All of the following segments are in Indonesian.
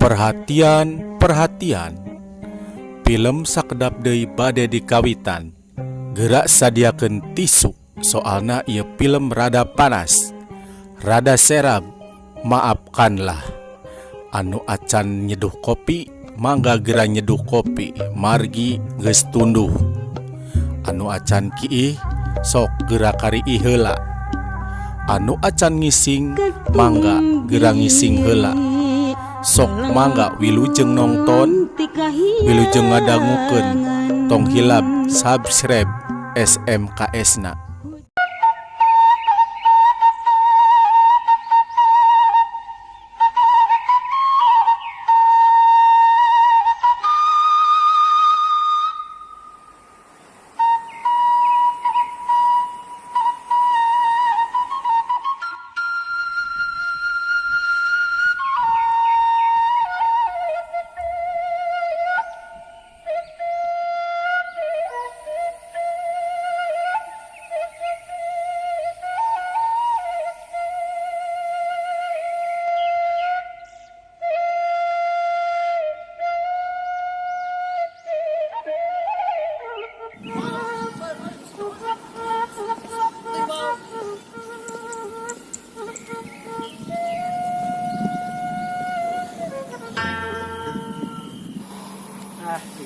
Perhatian, perhatian. Film sakedap deui bade dikawitan. Gerak sadiakeun tisu, soalna ieu film rada panas, rada serab. Maafkanlah. Anu acan nyeduh kopi, mangga gera nyeduh kopi, margi geus tunduh. Anu acan kiih, sok gera kariih heula. Anu acan ngising, mangga gera ngising heula. Sok mangga wilujeng nongton, wilujeng ngadangukeun, tong hilap subscribe SMKS-na.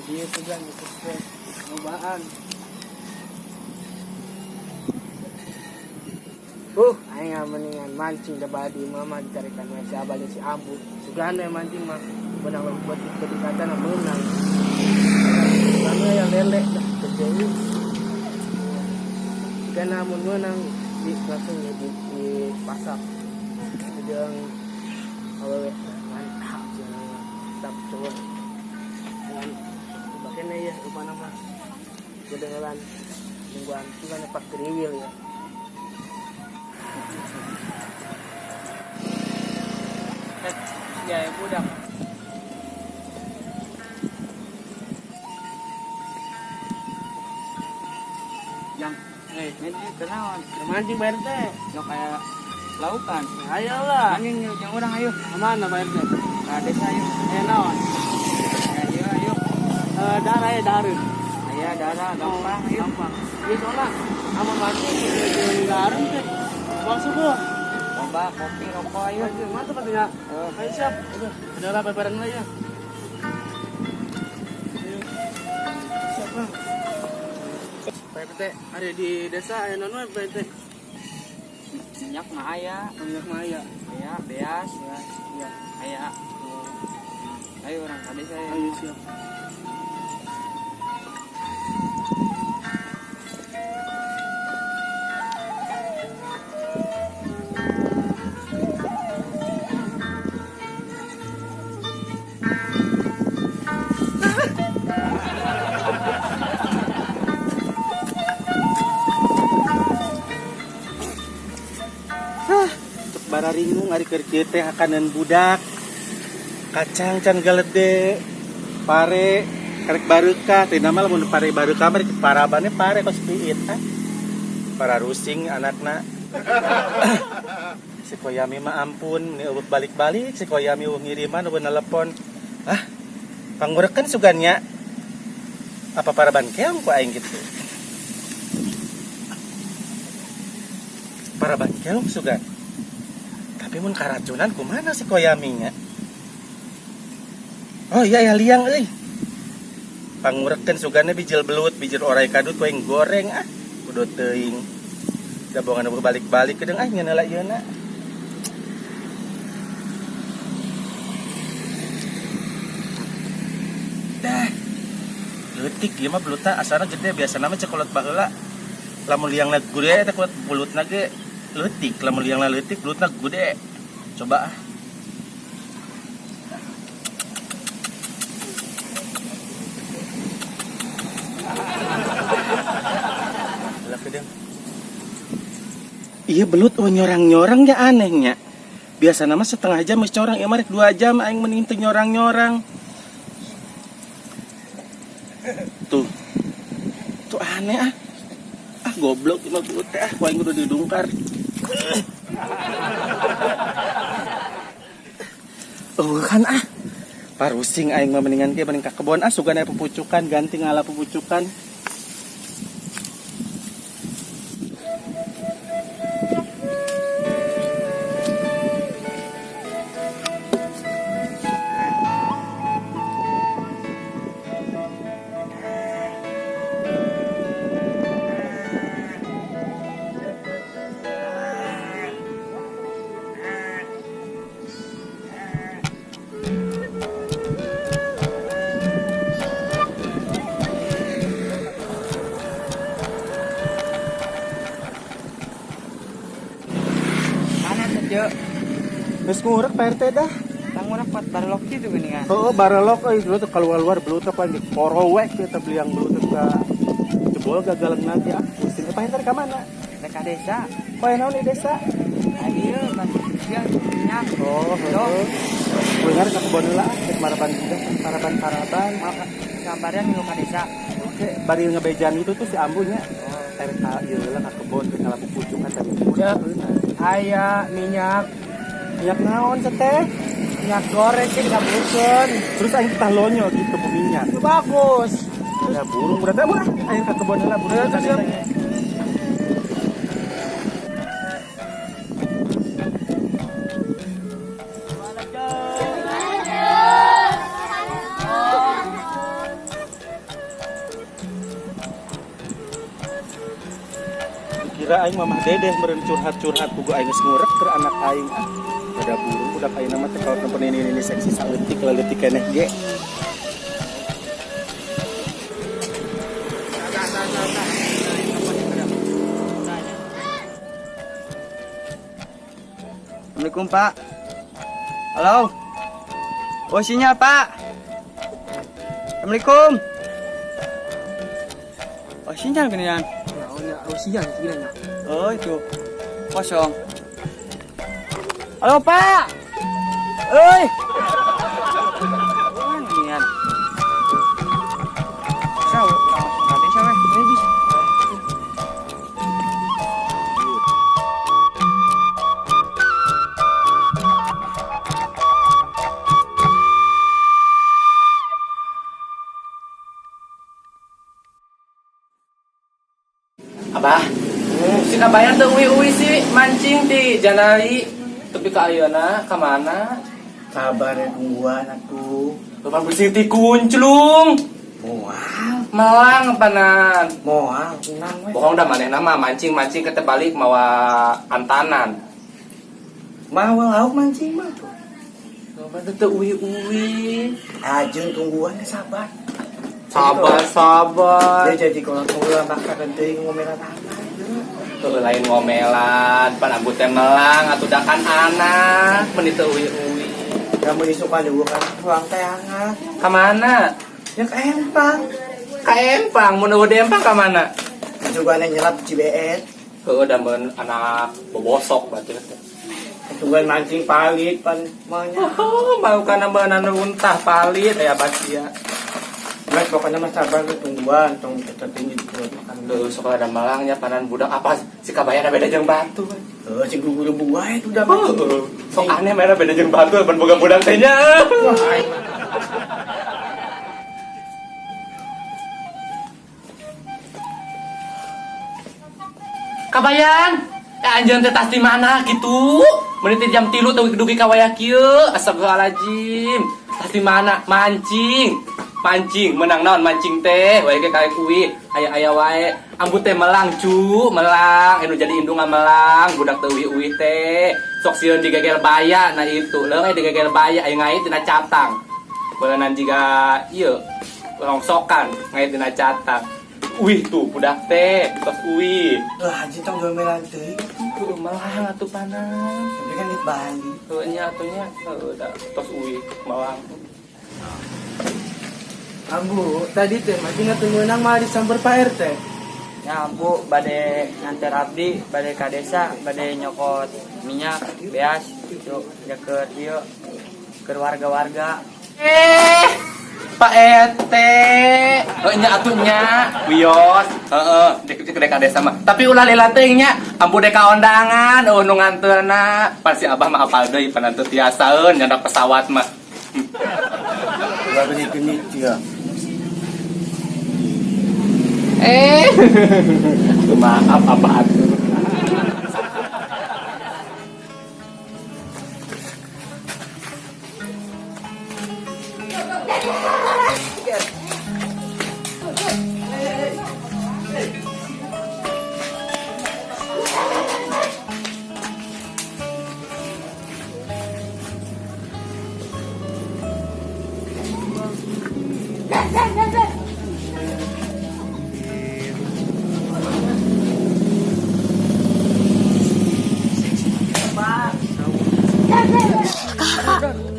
Dia juga gitu cobaan. Aing mendingan mancing da badi mama dicarikan si abah si ambu. Suganda yang mancing mah benang buat kata na menang. Karena yang lele dah terjadi. Karena mun menang di langsung di pasar. Sedang awewe mantap mantap coba. Kena ya rumah nama kedengaran mingguan juga nepak kriwil ya. Ya budak yang ini kenawan mancing Pak RT ya kayak laukan. Ayolah anjing yang orang ayo mana Pak RT nah desa ayo naon darah ya darah. Iya darah gampang. Iya soalnya aman mancing darah teh. Bang subuh. Coba kopi rokok ayo. Mantap katanya. Ayo siap. Udah lah bareng lah ya. Siap lah. PT ada di desa aya naon PT? Minyak mah aya. Minyak mah aya. Aya beas ya. Iya aya. Ayo orang tadi saya. Ayo siap. Bararingung ari keur kieu teh hakaneun budak. Kacang can galede. Pare karek bareuka teh nama lamun pare bareuka mah parabane pare kos piit para rusing anakna. Si Koyami mah ampun ni eueuh balik-balik si Koyami ngiriman eueuh nelepon. Panggurekeun sugannya. Apa paraban keong ku aing gitu. Paraban keong sugan. Tapi mun karacunan kumana si Koyaminya? Oh iya ya liang euy. Pangurekeun sugana bijil belut, bijil orai kadut kuing goreng kudu teuing. Da bongan balik-balik kedeung ngeun heula yeuna. Dah. Leutik ieu mah belutna asalna gede biasana mah cekolot baheula. Lamun liangna gede teh kulot bulutna ge leutik, lamun liangna leutik belutna gede. Coba iya belut nyorang-nyorangnya anehnya. Biasa nama setengah jam geus corang, ieu mah rek 2 jam aing mending teu nyorang-nyorang. Tuh aneh goblok ieu mah belut teh ku aing kudu didungkar. Kan Parusing aing mah mendingan ge mending ka kebon sugan aya pupucukan ganti ngala pupucukan. Mana saja? Geus ngurek Pak RT dah. Tanggung dapat barlok gitu gini kan. Heeh, barelok dulu tuh keluar belutup pan korowek kita beli yang belutup ka jebol gagaleng nanti pusing Pak RT ka mana? Mereka desa. Poe naon di desa? Ayo kan siang minyak. Oh, heeh. Beungar ka kebon heula cek marapan juga, paraban-paraban. Kabarnya milu ka desa. Oke, bari ngebejan itu tuh si ambunya. RK ieu heula ka kebon teh ngala pupucukan tadi. Cek. Aya minyak. Minyak naon teh? Minyak goreng sih dikaburkeun. Terus aing tah lonyo gitu ke minyak. Itu bagus. Ya burung berarti murah. Ayo ka kebon heula burung. Kira aing mamah dedeh meureun curhat-curhat kudu aing geus ngurek keur anak aing. Ada burung budak aing mah teh kalau tempat ini seksi saleutik leutik keneh ge. Assalamualaikum Pak. Halo. Oh sinyal Pak. Assalamualaikum. Oh sinyal geningan. Oh sinyal kiranya. Oh itu kosong. Halo Pak. Oi. Oh geningan. Sawo. Kade sawe. Ini Abah, si kabayan tuh uwi sih mancing di janari tapi ke ayeuna ka mana? Kabar gua atuh. Lupa bersih ti kunclung. Moal, Malang panan. moal, tenang we. Bohong dah manehna mah mancing kete balik mawa antanan. Mau lauk mancing mah tuh. Lupa tuh uwi. Ajun tungguan sabar. Sabar. Dia jadi kalau tunggu bakal teuing ngomelan apa. Tuh lain ngomelan, pan ambut teh melang atuh dakan anak, meuni teu uwi. Kamu disuka dulu kan ruang teh hangat. Ka mana? Ya ke empang. Ka Empang, mun eueuh di Empang ka mana? Juga ane nyelap Cibeet. Heueuh da meun anak bobosok berarti teh. Tungguan mancing palit pan maunya. Oh, mau kana beunana untah palit aya basia. Mas pokoknya mas sabar lu tungguan, tong tetep tinggi di perut makan. Tuh suka ada malangnya panan budak apa si kabayana beda jeung batu. Si guru buah itu udah Oh, sok aneh merah beda jeung batu ban boga budak teh nya. Kabayan, anjeun teh tas di mana gitu? Menit jam 3 teu dugi ka wayah kieu. Astagfirullahaladzim. Tas di mana? Mancing, menang naon mancing teh, wae ge kae kuwi, aya wae. Ambut teh melang melang, anu jadi indungan melang, budak teu uwi teh. Sok sieun digegel baya na itu, leung digegel baya aya ngait dina catang. Beuneunan jiga ieu rongsokan ngait dina catang. Wih tuh budak teh, tos uwi. lah haji tong gomelan teuing. Tuh melang atuh panan. Tapi kan di Bali. Heuh nya atuhnya, heuh da tos uwi melang. Ambu, tadi teh mancing menang malah disamper Pak RT. Ya ambu, bade nganter abdi, bade ka desa, bade nyokot minyak, beas, yuk jaket yuk ke warga-warga. Pak RT, nya atuhnya, wios, heeh, dek ka desa mah. Tapi ulah lila teuing nya, ambu deka ondangan, nu nganteurna, pasti abah mah apal deui pan teu tiasaeun nyandak pesawat mah. Gua genit ya. Maaf apaan?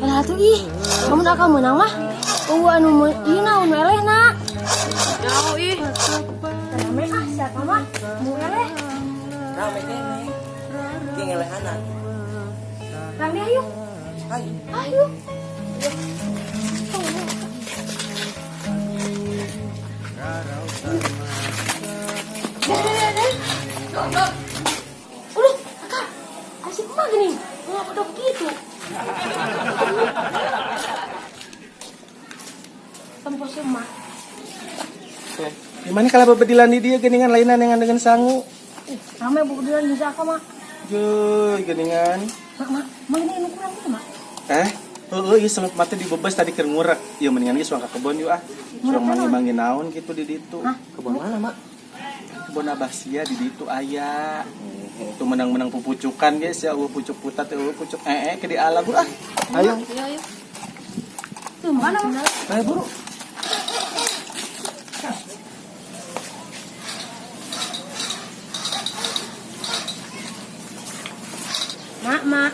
Lah tuh ih, kamu nak kamu menang mah? Anu ina anu eleh nak. Jauh ih. Rame siapa mah? Mu eleh. Rame kene. Ki ngelehanan. Rame ayo. Ayo. Ayo. Udah, kakak. Asik mah gini. Ngapa dok gitu? Tempo semua. Gimana kalau bebedilan di dia geningan lainan dengan sangu? Rame bukudilan bisa apa mah? Juy, geningan. Mak, ini kurang gitu mak. Iya selep mata dibebas tadi keur ngurek. Ya mendingan geus suang ka kebon yuk ah. Suang mangi-mangi naon gitu di ditu. Kebun mana, Mak? Kebon Abah Sia di ditu aya. Tuh menang-menang pupucukan guys ya, pucuk putat, pucuk ke di alam ah. Ayo. Iya. Tuh mana mah? Ayo buru. Mak.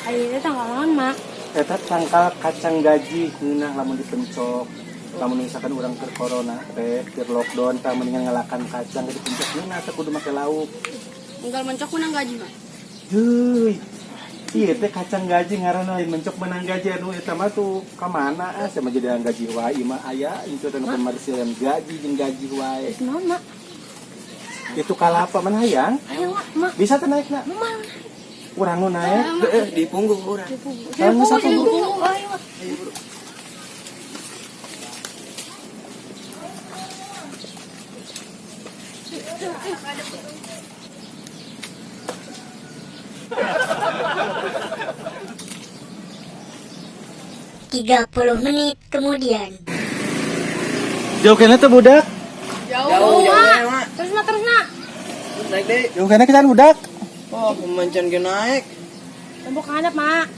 Ayo itu tanggal naon, Mak? Eta tangkal kacang gaji ngeunah lamun dipencok. Lamun misalkan urang keur corona teh keur lockdown tah mendingan ngalakan kacang dipencok ngeunah teh kudu make lauk. Tinggal mencok menang gaji, Mak. Juy. Iya teh kacang gaji ngaranna lain mencok menang gaji anu eta mah tuh ka mana sama jadi gaji wae mah aya itu teh pemarsilan gaji jeung gaji wae. Naon, Mak? Itu kalapa mana hayang? Ayo, Mak. Bisa teh naikna. Mau. Urang nu naik. Di punggung urang. Kamu satu buru. Ayo, Mak. Ayo, Bro. Tiga puluh menit kemudian. Jauh kena tuh budak. Jauh, Mak. Terus, Nak. Naik deh. Jauh kena kita budak. Oh, pemancan ge naik. Tembok handap, Mak.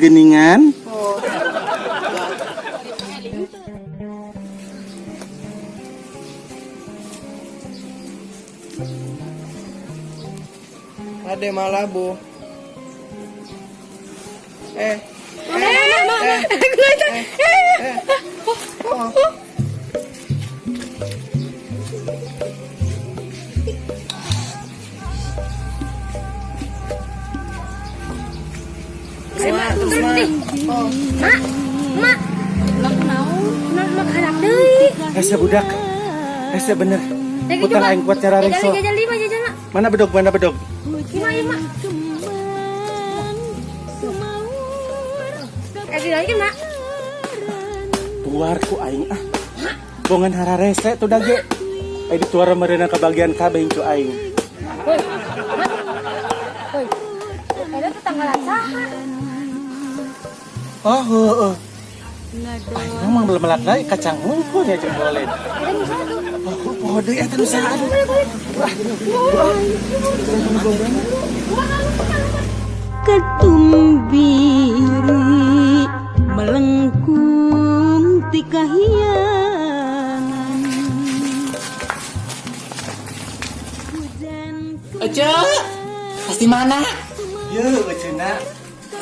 Geningan. Oh. Ade Malabo. Mak. Mak handap deui. Rasa budak. Rasa bener. Utang aing kuat cara rengso. Jajan 5 jajan, Mak. Mana bedog? 5 ya, Mak. Lagi, Mak. Tuar ku aing ah. Bongan hararese tuh dage. Ai dituar mereuna ka bagian kabeh cu aing. Woi, Mak. Woi. Ada tetanggalan saha? Oh, heueuh. Aing mah belum melat deui kacang hungkul ya jembolen. Ada nu saha tuh? Oh, poho deui eta nu saha aduh. Ketumbiri melengkung ti kahiyangan. Aja, pasti mana? Yeuh, cenah.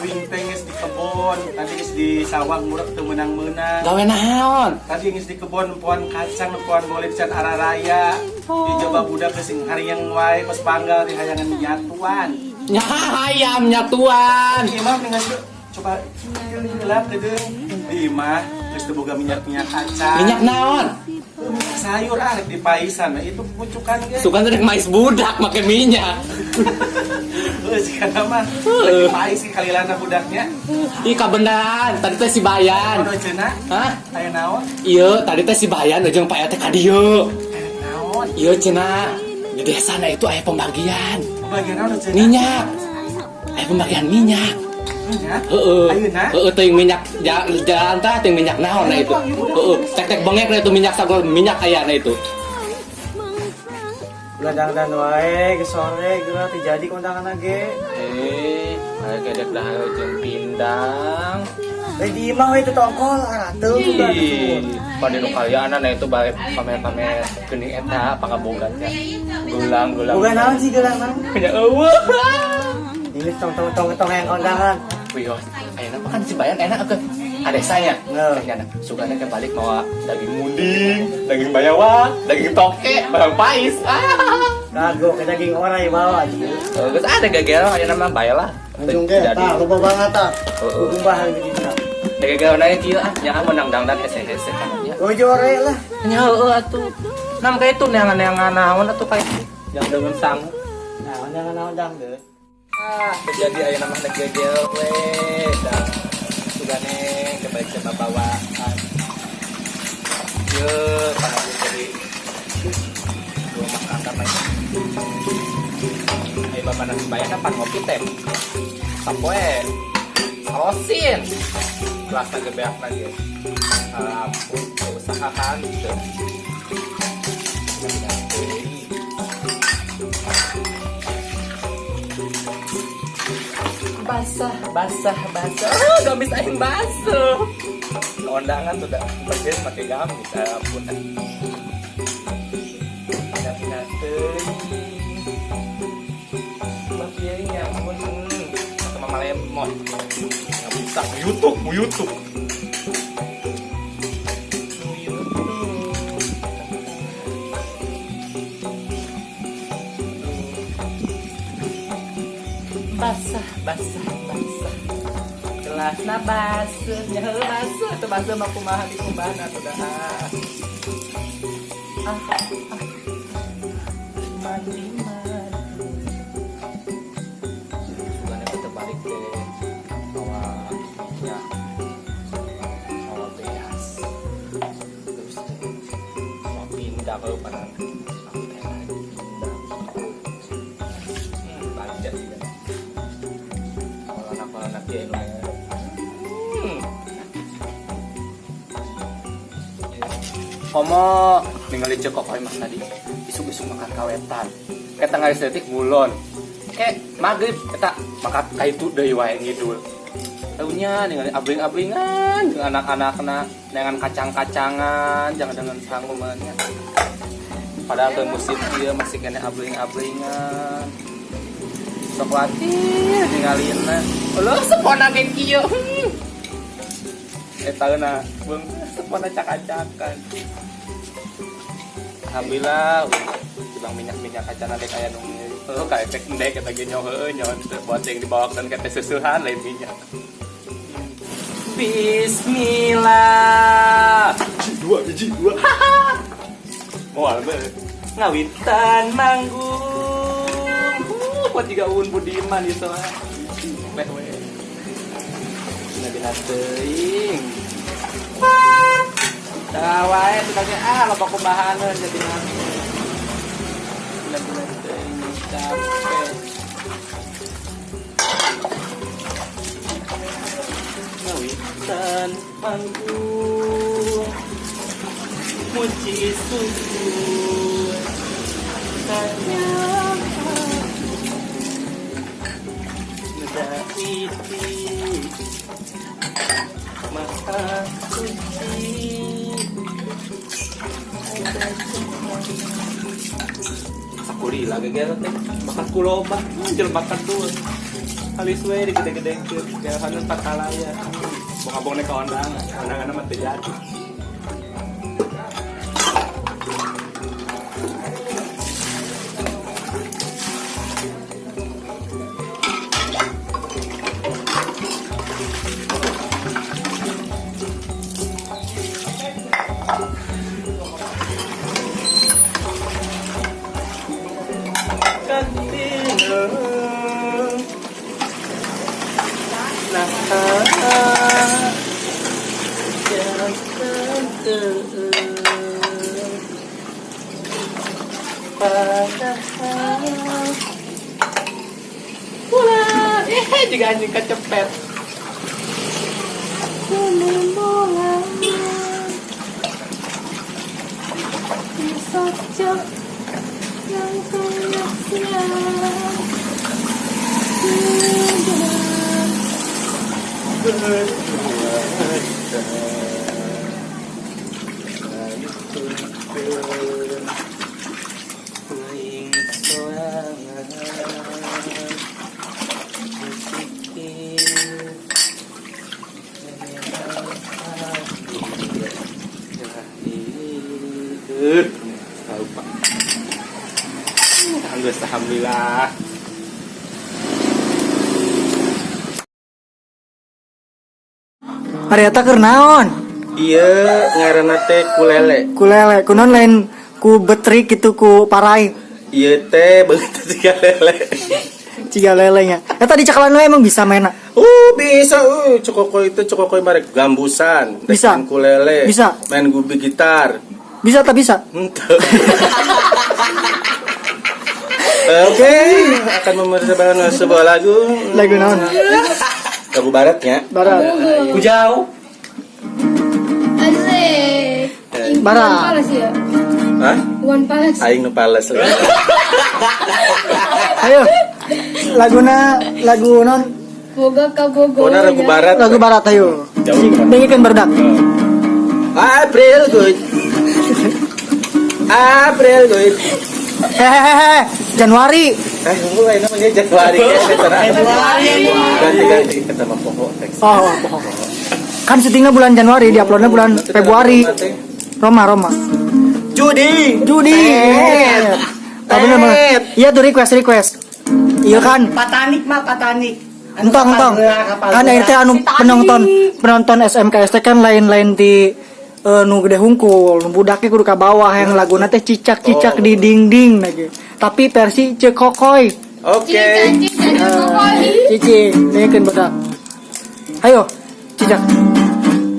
Wing teh geus di kebon, tadi geus di sawah murek teu meunang-meunang. Gawe naon? Tadi geus di kebon pohon kacang, pohon boleh di araraya. Dicoba budak geus hariang wae pas panggal di hayangan nyatuan. Ayam nyatuan. Ieu mah geus coba gelap dedeung. Ieu mah geus teu boga minyak kacang. Minyak naon? Minyak sayur rek dipaisan. Itu pucukan ge. Sukan rek mais budak make minyak. Sekarang mah lagi pais sih kalilana budaknya. Ih kabeneran, tadi teh si Bayan. Ono cenah. Hah? Aya naon? Iya, tadi teh si Bayan jeung Pak Ete ka dieu. Naon? Iya cenah. Di desa na itu aya pembagian Bagian naon cenah? minyak. Aya pembagian minyak. Minyak? Heeh. Ayeuna? Heeh teuing minyak jalan teh teuing minyak naon na itu. Heeh, tek-tek bengek na itu minyak sagol minyak aya na itu. Gadang-gadang wae ke sore geura teh jadi kondangan ge. Aya gedek dahar jeung pindang. Di imah we teh tongkol arateuh juga tuh. Pada nu kalianan na itu bare pamer-pamer geuning eta pangabogan teh. Gulang-gulang. Bukan naon sih gelang naon? Nya eueuh. Ini tong yang kondangan. Wios, ayeuna mah kan si Bayan enak ke adesanya. Heeh. Nya sugana ke balik mawa daging munding, daging bayawak, daging toke, barang pais. Kagok ke daging orai bawa aja. Geus ada gagel ayeuna mah bae lah. Anjung ge tah loba banget tah. Kumbahan di dieu. Gagel na kieu ah, nya menang dangdan hese-hese nya. Gojore lah. Nya heueuh atuh. Nam ka itu neangan-neangan naon atuh ka itu. Yang dengan sangu. Nah, naon dangdeut. Terjadi ayeuna mah gagel we. Da sugane kebaik sama bawaan. Ieu pangabuh jadi dua makan apa ini? Ayo bapak nasi bayar kan pan ngopi teh. Sapoe. Salosin. Kelas gebeak lagi. Ampun, usahakan gitu. Basah. Gamis aing basuh. Kondangan sudah bagian pakai gamis. Ampun. Pindah-pindah ya ampun. Sama malemon. Nggak bisa mau YouTube. Basah. Gelasna basuh, nyaho basuh, atau basuh mah kumaha di kumbahan atuh dah. Mandi. Sugane teh balik teh bawa ya. Bawa beas. Terus bawa pindah kalau panan. Aku teh lagi pindah. Balik jadi kan. Anak dia ini. Komo ningali cek kok mas tadi isuk-isuk makan kawetan kayak tengah estetik ngulon kayak maghrib kita makan kayak itu dari wae ngidul tahunya ningali abling-ablingan dengan anak-anakna dengan kacang-kacangan jangan dengan sangumannya padahal ke musim dia masih kena abling-ablingan sok khawatir ningalina lo sepona kayak kieu tauna beung sepona cak-cakan. Alhamdulillah bang minyak kacana dek aya nu ka efek endek eta ge nyoh nyoh buat yang dibawa dan kete susuhan lain minyak. Bismillah. Biji dua. Moal bener. Ngawitan manggung. Buat juga Uun Budiman ieu mah. Weh. Nabi teuing. Tah wae sebagai loba kumbahaneun jadi nanti. Nabi teuing capek. Ngawitan manggung. Muji syukur. Tanya iti maha suci sakuri lagi gelo teh makan kuloba jel makan tuh halis we digede-gede ke haneun patalaya bong-bong nek kondangan mah teu jadi. anjing kecepet. Alhamdulillah. Ariata keur naon? Iya, ngaranna teh kulele. Kulele, kunaon lain ku betrik gitu ku parai. Iya teh begitu tiga lele. Ciga lelenya. Eta di cakalan we emang bisa maena. Bisa, cokokoi itu cokokoi marek gambusan, Bisa. main kulele, Bisa. main gubi gitar. Bisa tak bisa? Henteu. Oke, akan mempersembahkan sebuah lagu. Lagu naon? Lagu baratnya. Barat. Ku jauh. Asik. Bara. Palas ya. Hah? Iwan Palas. Aing nu pales. Ayo. Lagu non Boga ka bogo. Pokona lagu barat. lagu barat ayo. Jauh. Dengekeun barudak. April good. April good. Hehehe. Januari. Mulai namanya Januari ganti kata mah pokok teks. Oh, kan syutingnya bulan Januari, diuploadnya bulan Februari. Roma. Judi. Oh, bener banget. Iya tuh request. Iya kan? Patanik. Entong. Kan itu anu penonton SMKS teh kan lain-lain di nu gede hungkul, nu budaknya kudu ka bawah yang laguna teh cicak di dinding lagi. Tapi versi cekokoy. Oke. Cici, dengekeun badak. Ayo, cicak.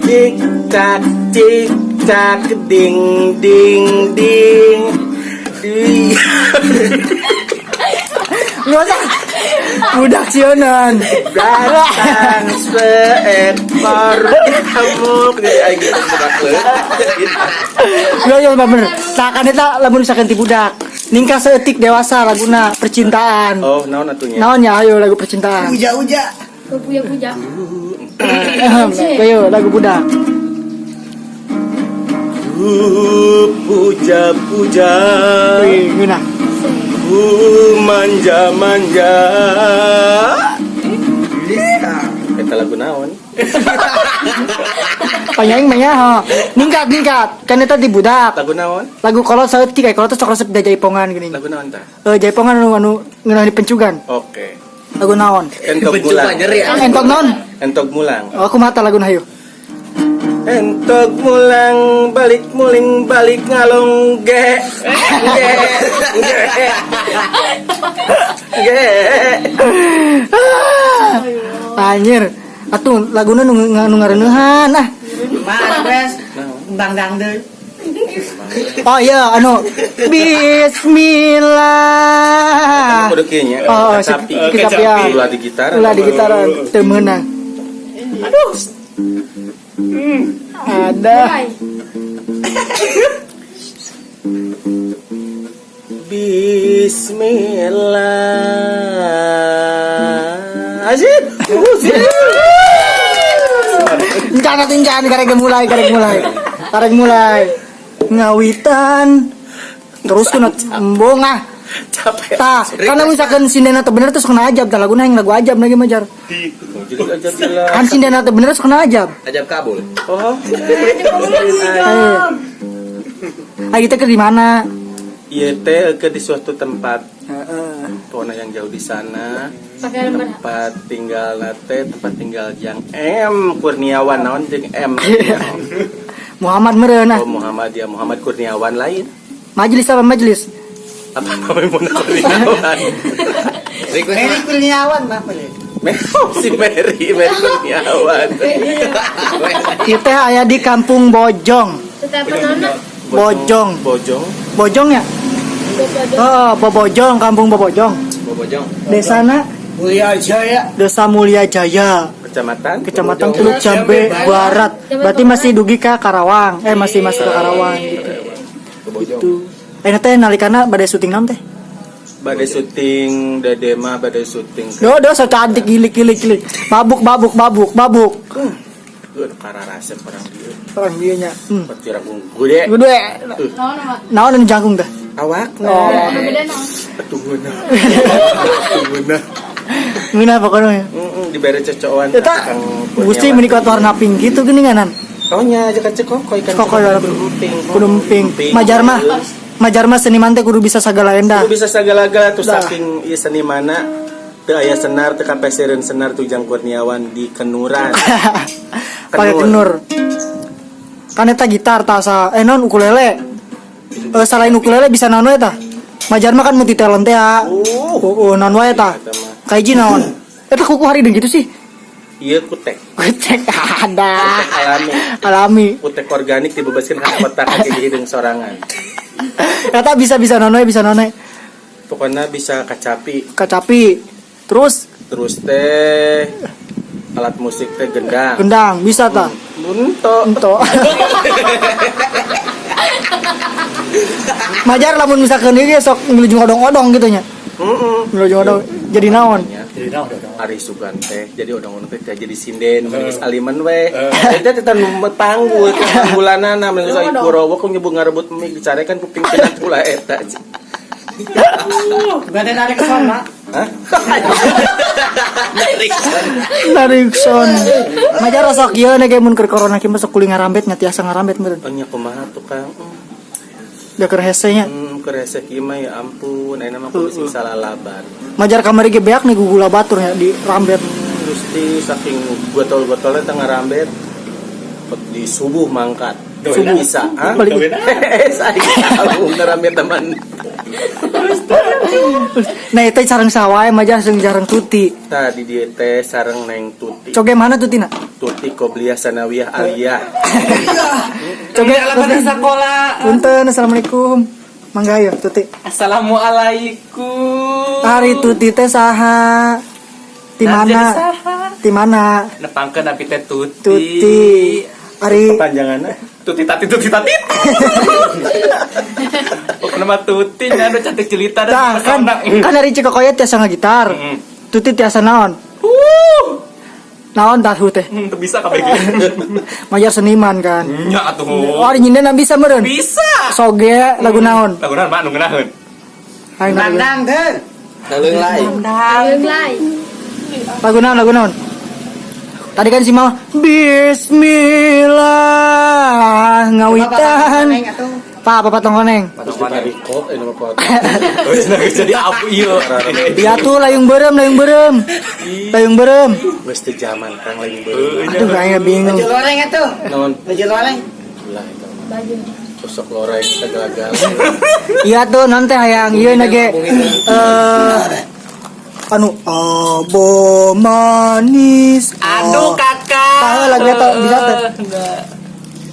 Tik tak ding ding ding. Lu aja. Budak sionan. Datang seekor nyamuk jadi aing gitu budak Ya bener. Sakan eta lamun misalkan ti budak. Ningka seetik dewasa laguna percintaan. Oh, naon atunya? Naon ya ayo lagu percintaan. Uja. Puja. Ayo lagu budak. Puja Wih, guna. manja eta lagu naon? Panyaing mah ha. Ningkat. Kan eta di budak. Lagu naon? Lagu kolot saeutik kolot teh sok resep da jaipongan geuning. Lagu naon tah? Jaipongan anu ngeunah di pencugan. Oke. Lagu naon? Entok mulang. Entok non? Entok mulang. Oh, aku mata lagu hayu. Entok mulang balik muling balik ngalong ge. Anjir. Atuh laguna nu ngareuneuhan ah. Mana wes? Bang dangdeui. Oh iya anu Bismillah. Kudu kieu nya. Oh, sapi. kecapian. Ulah di gitar. Ulah di gitaran teu meunang. Aduh. Ada. Bismillah. Asik. Encan karek mulai. Ngawitan. Terus kuna embong ah. Capek. Tah, karena misalkan sindana teh bener terus kena ajab, tah laguna yang lagu ajab lagi majar. Jadi aja bilang. Kan sindana teh bener terus kena ajab. Ajab kabul. Oh. Ayo kita ke di mana? Iya teh ke di suatu tempat. Pokoknya yang jauh di sana. Tempat tinggal yang M Kurniawan naon jeung M. Muhammad meureun ah. Oh Muhammad Kurniawan lain. Majelis apa majelis? Apa namanya Kurniawan? Eri Kurniawan mah boleh. Si Mary Kurniawan. Ieu teh aya di Kampung Bojong. Bojong Bojong ya? Oh, Bobojong, Kampung Bobojong. Bobojong. Desana Mulia Jaya. Desa Mulia Jaya, Kecamatan Teluk Jambe Barat. Berarti masih dugi ke Karawang. Masih masuk ke Karawang gitu. Gitu. Teh nalikana badai syuting naon teh? Badai syuting Dadema, badai syuting Do so cantik gilik. Babuk. Kararasep orang dia. Orang dia nya. Patirang gede. Gede. Naon anu jangkung teh? Awak. Oh. Tungguna. Mina pokoknya. Dibere cocokan. Eta gusti menikah warna pink gitu gini kanan. Kaunya aja kan cekokoy kan. Kokoy kudu pink. Majar mah seniman teh kudu bisa sagala endah. Kudu bisa sagala-gala tuh saking ieu senimana teu aya senar teu kapesereun senar Tujang Kurniawan di Kenuran. Pakai kenur. Kan eta gitar tasa non ukulele. Selain ukulele bisa naon wae tah? Majar mah kan multi talent ya. Naon wae tah? Kaiji naon? Eta kuku hari deung gitu sih. Iya kutek. Kutek ada. Alami. Alami. Kutek organik dibebaskeun ka kotak kaki hideung sorangan. Eta bisa naon wae. Pokoknya bisa kacapi. Terus teh alat musik teh gendang. Gendang bisa tah? Ento. Majar lamun misalkan ieu sok ngelujung odong-odong gitu nya. Ngelujung odong jadi naon? Ari Sugan teh jadi odong-odong teh jadi sinden geus aliman we. Eta teh nu panggul bulanana mun saya Kurowo ku nyebut ngarebut mik dicarekan kuping teh pula eta. Badan Alexon, Mak. Hah? Narikson. Majar sok ieu nek mun keur corona kieu masuk kuling ngarambet nya tiasa ngarambet meureun. Nya kumaha tuh Kang? Da keur hese nya. Keur hese kieu mah ya ampun, ayeuna mah kudu sing salalaban. Majar kamari ge beak nih gugula batur nya di rambet. Gusti saking botol-botolnya teh ngarambet di subuh mangkat. Subuh bisa, ha? Saya ngarambet teman. Nah itu sareng sawae majar sing jarang tuti. Tadi dia teh sareng Neng Tuti. Coge mana tutina? Tuti Qobliyah Sanawiyah Aliyah. Coge alamat sekolah. Punten, assalamualaikum. Mangga ya Tuti. Assalamualaikum. Hari Tuti teh saha? Di mana? Di mana? Nepangkeun abi teh Tuti. Ari Panjangannya Tuti tati. Nama Tuti nya anu cantik jelita Tah, kan dari Cikokoya tiasa ngagitar. Tuti tiasa naon? Naon tah teh? Teu bisa kabeh. Majar seniman kan. Nya atuh. Oh, di nyindeun bisa meureun. Bisa. Soge lagu naon? Lagu naon, Mak? Nu ngeunaheun. Nandang teh. Leung lain. Lagu naon? Tadi kan si Mama Bismillah ngawitan. Apa patong koneng? Terus ditariko anu mah foto. Jadi abu ieu. Dia tuh layung berem. Geus teu zaman Kang lagi beureum. Aduh kayaknya bingung. Baju loreng atuh. Naon? Baju loreng. Ulah eta mah. Sosok loreng segala-gala. Iya tuh nanti hayang ieu nage anu abo manis. Aduh kakak. Tahu lagu eta bisa teh?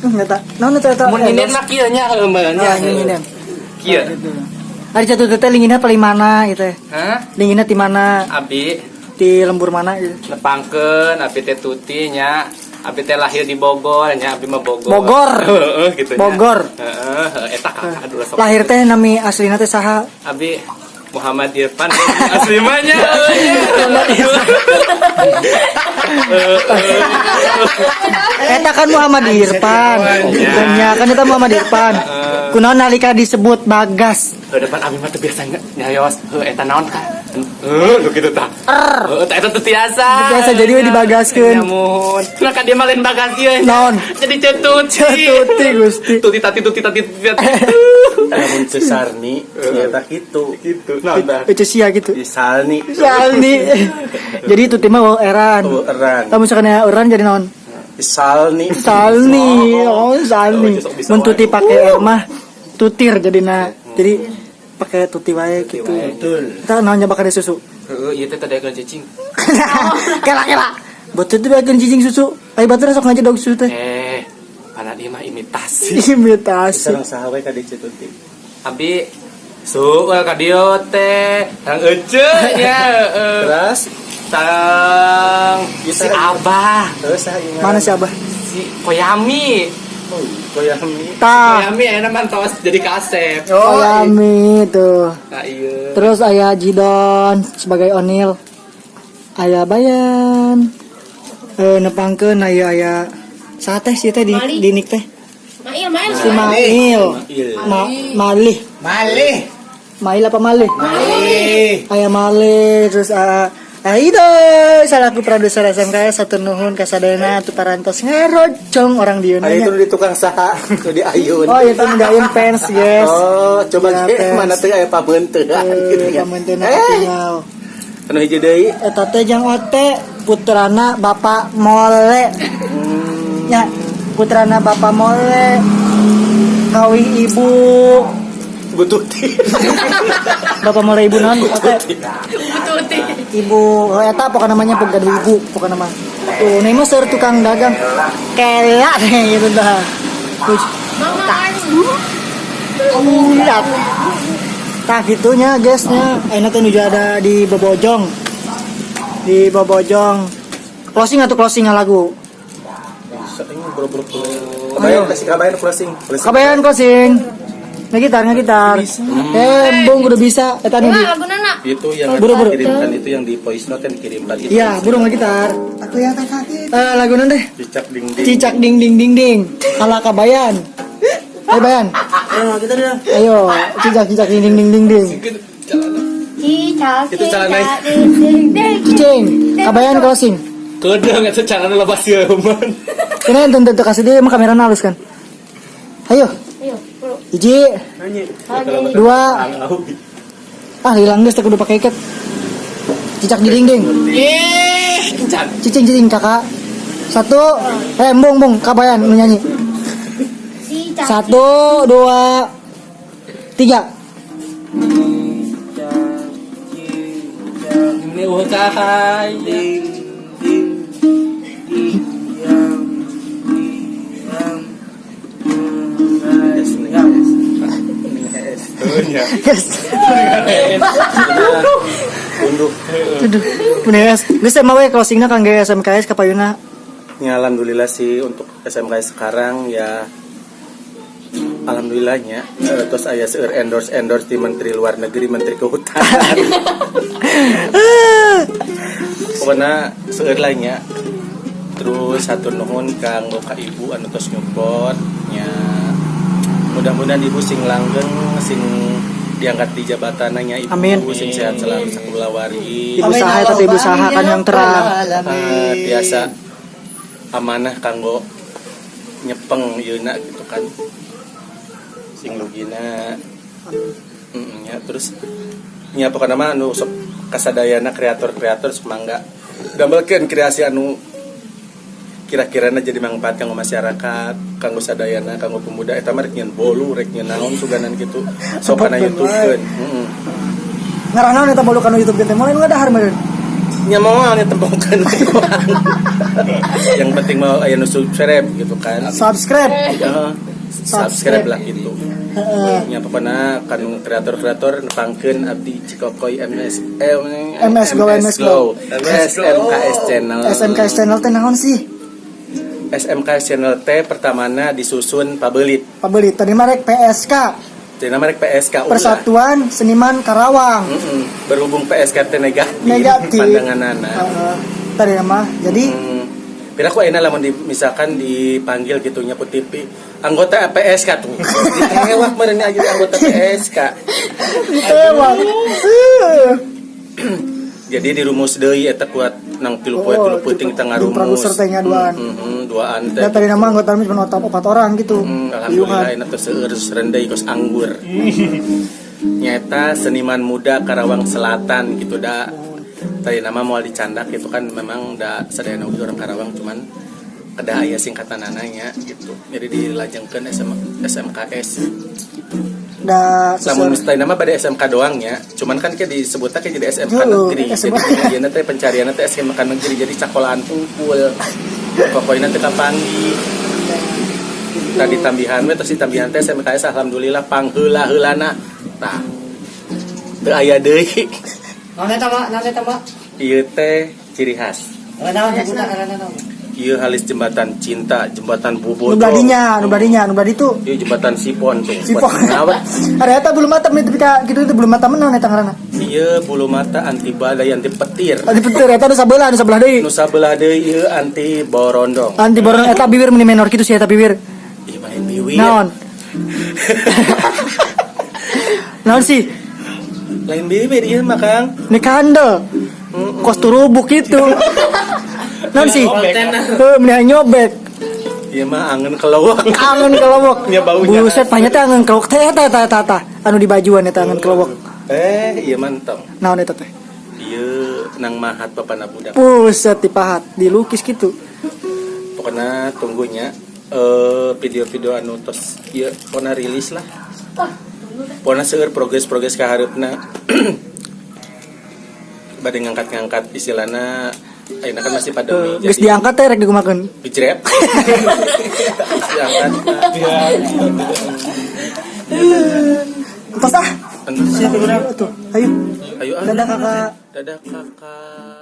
Enggak. Naon eta? Mun nyinen mah kieu nya heumeun nya. Nyinen. Kieu. Ari catu teh linginna paling mana gitu. Hah? Linginna di mana? Abi Di lembur mana gitu. nepangkeun abi teh Tuti nya. Abi teh lahir di Bogor nya, abi mah Bogor. Bogor. Heeh gitu nya. Bogor. Heeh, eta kakak aduh sok. Lahir teh nami aslina teh saha? Abi Muhammad Irfan asli mah nya. Eta kan Muhammad Irfan. Nya kan eta Muhammad Irfan. Kunaon nalika disebut Bagas? Depan abi mah teu biasa nyayos. Eta naon ka? Lu kitu tah. Eta teu tiasa. Biasa jadi we dibagaskeun. Nyamun. Nah kan dia mah lain bagas ieu. Naon? Jadi cetuti. Tuti Gusti. Tuti tati. Lamun teu sarni eta kitu. Nah, Itu sia gitu. Di salni. Salni. Jadi tuti mah eran. Eran. Tamu misalkan eran jadi naon? Di salni. Salni. Oh, salni. Mun tuti pakai mah tutir jadina. Jadi pakai tuti wae gitu. Betul. Kita naonnya bakal ada susu. Heeh, ieu teh tadi akan cicing. Kela. Betul tuh bagian cicing susu. Ai batur sok ngaji dog susu teh. Karena dia mah imitasi. Imitasi. Sareng saha we ka di Cituti. Abi Soal ka dieu teh tang ece nya Terus tang si Abah, saha ieu Mana si Abah? si Koyami. Koyami. Tah. Koyami enak mantos jadi kasep. Koyami tuh. Nah ieu. Terus aya Jidon sebagai Onil. Aya Bayan. Nepangkeun aya sate sih teh di nik teh. Mail. Si Mail. Malih. Mail apa Malih? Aya Malih terus Aida salaku produser SMKS satu nuhun kasadayana tu parantos ngarojong orang di Ari itu di tukang saha itu di Ayun. Oh itu nggain fans yes. Oh, coba Ya, ge fans. mana teh aya pabeunteun gitu ya. Pamentena tinggal. Anu hiji deui. Eta teh jang ote putrana Bapak Mole. Ya, putrana Bapak Mole. Kawih ibu Bututi. Bapak Mole ibu naon ote? Ibu eta pokoknya namanya pegawai ibu pokoknya nama. Tuh, ini mah seur tukang dagang. Kela gitu dah. Terus lihat. Tah gitunya guysnya. Ayeuna teh nuju ada di Bobojong. Di Bobojong. Closing atau closing lagu? Ini bro-bro. Kabayan kasih kabayan closing. Kabayan closing. Ngitar. Bung udah bisa. Eta nih. Lagunana. Itu yang Buru-buru. dikirimkan itu yang di voice note yang dikirimkan itu. Iya, burung ngitar. Aku yang sakit. Lagu deh. Cicak ding ding. Cicak ding ding ding ding. Ala kabayan. Ayo Bayan. Ayo, cicak ding ding ding ding ding. Itu celana. Cicing, kabayan closing. Kedeng eta carana lepas yeuman. Ini tentu kasih dia mah kamera halus kan. Ayo. Hiji, dua. Hilang geus teh kudu pakai iket. Cicak ding ding. Cicing kakak. Satu, bung kabayan nu nyanyi. Satu, dua, tiga. Ini ucahay. Yes. Tunduk. Bener geus mah we closingna kang ge SMKS ka payuna. Ya, alhamdulillah sih untuk SMK sekarang ya alhamdulillahnya terus aya seueur endorse di Menteri Luar Negeri, Menteri Kehutanan. Pokoknya seueur lainnya. Terus satu nuhun kanggo ka ibu anu tos nyupport nya. Mudah-mudahan ibu sing langgeng sing diangkat di jabatannya ibu. Amin. Sing sehat selalu sakula wari. Ibu saha tapi ibu saha kan yang terang. Biasa amanah kanggo nyepeng yeuna gitu kan sing lugina ya terus nya pokona mah anu sok kasadayana kreator semangga gambarkeun kreasi anu kira-kirana jadi manfaat kanggo masyarakat kanggo sadayana kanggo pemuda eta mah rek nyeun bolu rek nyeun naon suganan kitu sok kana YouTubekeun Ngarana eta bolu kana YouTube teh mulai ngadahar meureun. nya mau anu tembongkeun yang penting mau aya nu subscribe gitu kan Subscribe. Subscribe lah gitu. Nya pokona kanu kreator nepangkeun abdi Cikokoy MS Glow SMKS channel. SMKS channel teh naon sih? SMKS channel teh pertamana disusun Pabelit. Pabelit tadi mah rek PSK. Jadi nama rek PSK ulah. Persatuan Seniman Karawang. Berhubung PSK teh negatif. Pandanganana. Tadi nama jadi Pira ku ayeuna lamun misalkan dipanggil gitunya ku TV anggota PSK tuh. Ditewak meureun aja anggota PSK. ditewak. Jadi dirumus deui eta kuat nang 3 poe 3 peuting kita ngarumus. Produser teh ngaduan. Duaan teh. Da tadi nama anggota cuma 4 orang gitu. Alhamdulillah enak teh seueur rendeui kos anggur. Nyata seniman muda Karawang Selatan gitu da. Tadi nama mau dicandak itu kan memang da sadayana oge orang Karawang cuman ada aya singkatanana nya gitu. Jadi dilajengkeun SMKS. Da Lamun mustahil nama pada SMK doang ya. Cuman kan kayak disebutnya kayak jadi SMK negeri. Jadi pengajianna teh pencarianna teh SMK negeri jadi cakolahan unggul. Pokoknya teh kapanggi. Tadi tambihan we terus tambihan teh SMKS alhamdulillah pangheula-heulana. Tah teu aya deui. Naon eta Mak? Ieu teh ciri khas. Naon sebutan karena naon? Ieu halis jembatan cinta, jembatan Nu bobotoh. bladinya, nu bladi tuh. Ieu jembatan sipon tuh. Sipon. Kenapa? Ada eta bulu mata nih tapi gitu itu bulu mata menaon eta ngaranna. Ieu bulu mata anti badai, anti petir. Tadi petir eta nu sabelah deui. Nu sabelah deui ieu anti borondong. Anti boron eta bibir meni menor kitu sih eta bibir. Ieu mah bibir. Naon? Naon sih? Lain bibir ieu mah Kang. Ini kandel. Kos turubuk itu. Naon sih? Meni nyobek. Ieu mah angen kelewek. Angen kelewek. Nya baunya. Buset tanya teh angen kelewek teh eta anu di bajuan eta angen kelewek. Ieu mantap. Naon eta teh? Ieu nang mahat papana budak. Buset dipahat, dilukis gitu. Pokoknya tunggunya video-video anu tos ieu pokona rilis lah. Pokona seueur progres ka hareupna. Bade ngangkat-ngangkat istilahna ayeuna kan masih pandemi Geus diangkat teh rek digumakeun. Dijrep. Diangkat. Tos ah. Anu, Siapa tuh? Ayo. Ayo. Dadah kakak. Dadah kakak.